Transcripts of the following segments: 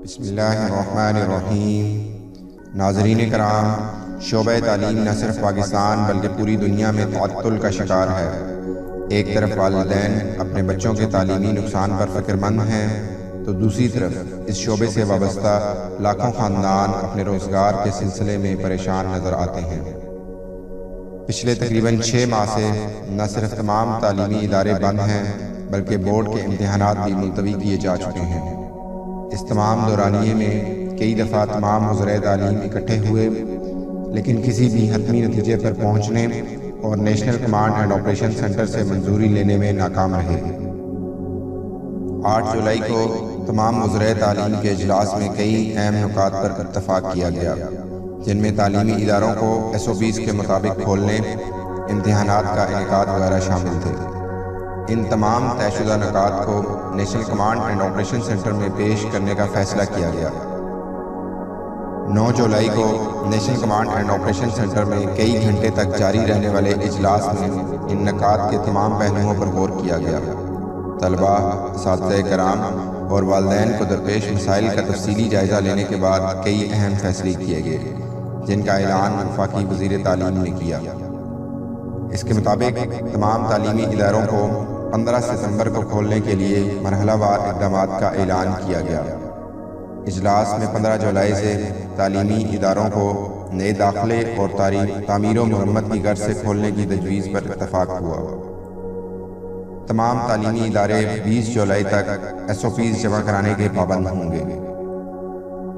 بسم اللہ الرحمن الرحیم۔ ناظرین کرام، شعبہ تعلیم نہ صرف پاکستان بلکہ پوری دنیا میں تعطل کا شکار ہے۔ ایک طرف والدین اپنے بچوں کے تعلیمی نقصان پر فکر مند ہیں تو دوسری طرف اس شعبے سے وابستہ لاکھوں خاندان اپنے روزگار کے سلسلے میں پریشان نظر آتے ہیں۔ پچھلے تقریباً 6 ماہ سے نہ صرف تمام تعلیمی ادارے بند ہیں بلکہ بورڈ کے امتحانات بھی ملتوی کیے جا چکے ہیں۔ اس تمام دورانیے میں کئی دفعہ تمام وزرائے تعلیم اکٹھے ہوئے لیکن کسی بھی حتمی نتیجے پر پہنچنے اور national command and operation centre سے منظوری لینے میں ناکام رہے۔ 8 جولائی کو تمام وزرائے تعلیم کے اجلاس میں کئی اہم نکات پر اتفاق کیا گیا، جن میں تعلیمی اداروں کو SOPs کے مطابق کھولنے، امتحانات کا انعقاد وغیرہ شامل تھے۔ ان تمام طے شدہ نکات کو national command and operation centre میں پیش کرنے کا فیصلہ کیا گیا۔ 9 جولائی کو national command and operation centre میں کئی گھنٹے تک جاری رہنے والے اجلاس میں ان نکات کے تمام پہلوؤں پر غور کیا گیا۔ طلباء، اساتذہ کرام اور والدین کو درپیش مسائل کا تفصیلی جائزہ لینے کے بعد کئی اہم فیصلے کیے گئے، جن کا اعلان وفاقی وزیر تعلیم نے کیا۔ اس کے مطابق تمام تعلیمی اداروں کو 15 ستمبر کو کھولنے کے لیے مرحلہ وار اقدامات کا اعلان کیا گیا۔ اجلاس میں 15 جولائی سے تعلیمی اداروں کو نئے داخلے اور تعمیر و مرمت کی غرض سے کھولنے کی تجویز پر اتفاق ہوا۔ تمام تعلیمی ادارے 20 جولائی تک SOPs جمع کرانے کے پابند ہوں گے۔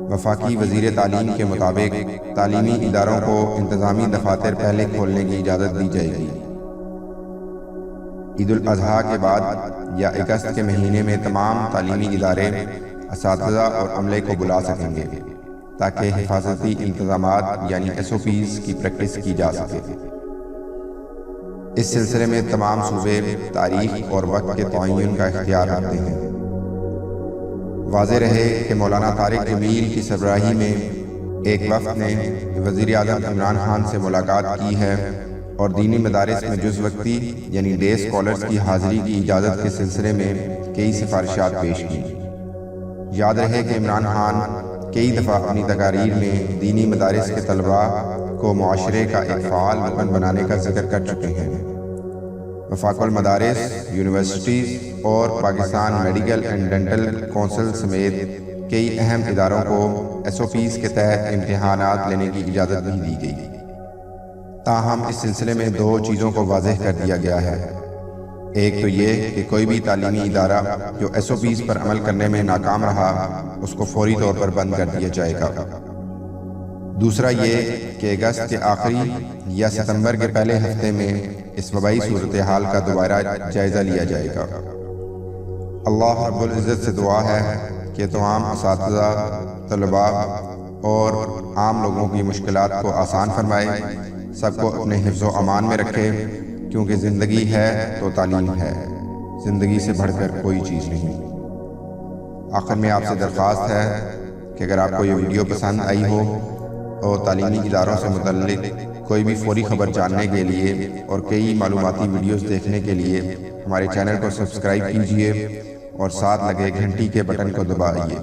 وفاقی وزیر تعلیم کے مطابق تعلیمی اداروں کو انتظامی دفاتر پہلے کھولنے کی اجازت دی جائے گی۔ عید الاضحیٰ کے بعد یا اگست کے مہینے میں تمام تعلیمی ادارے اساتذہ اور عملے کو بلا سکیں گے تاکہ حفاظتی انتظامات یعنی SOPs کی پریکٹس کی جا سکے۔ اس سلسلے میں تمام صوبے تاریخ اور وقت کے تعین کا اختیار رکھتے ہیں۔ واضح رہے کہ مولانا طارق جمیل کی سربراہی میں ایک وفد نے وزیر اعظم عمران خان سے ملاقات کی ہے اور دینی مدارس میں جز وقتی یعنی ڈے اسکالرز کی حاضری کی اجازت کے سلسلے میں کئی سفارشات پیش کی۔ یاد رہے کہ عمران خان کئی دفعہ اپنی تقاریر میں دینی مدارس کے طلباء کو معاشرے کا ایک فعال رکن بنانے کا ذکر کر چکے ہیں۔ وفاق المدارس، یونیورسٹیز اور Pakistan medical and dental council سمیت کئی اہم اداروں کو SOPs کے تحت امتحانات لینے کی اجازت بھی دی گئی۔ تاہم اس سلسلے میں 2 چیزوں کو واضح کر دیا گیا ہے۔ ایک تو یہ کہ کوئی بھی تعلیمی ادارہ جو SOPs پر عمل کرنے میں ناکام رہا اس کو فوری طور پر بند کر دیا جائے گا۔ دوسرا یہ کہ اگست کے آخری یا ستمبر کے پہلے ہفتے میں اس وبائی صورتحال کا دوبارہ جائزہ لیا جائے گا۔ اللہ رب العزت سے دعا ہے کہ تمام اساتذہ، طلباء اور عام لوگوں کی مشکلات کو آسان فرمائے، سب کو اپنے حفظ و امان میں رکھے، کیونکہ زندگی ہے تو تعلیم ہے، زندگی سے بڑھ کر کوئی چیز نہیں۔ آخر میں آپ سے درخواست ہے کہ اگر آپ کو یہ ویڈیو پسند آئی ہو اور تعلیمی اداروں سے متعلق کوئی بھی فوری خبر جاننے کے لیے اور کئی معلوماتی ویڈیوز دیکھنے کے لیے ہمارے چینل کو سبسکرائب کیجیے اور ساتھ لگے گھنٹی کے بٹن کو دبائیے۔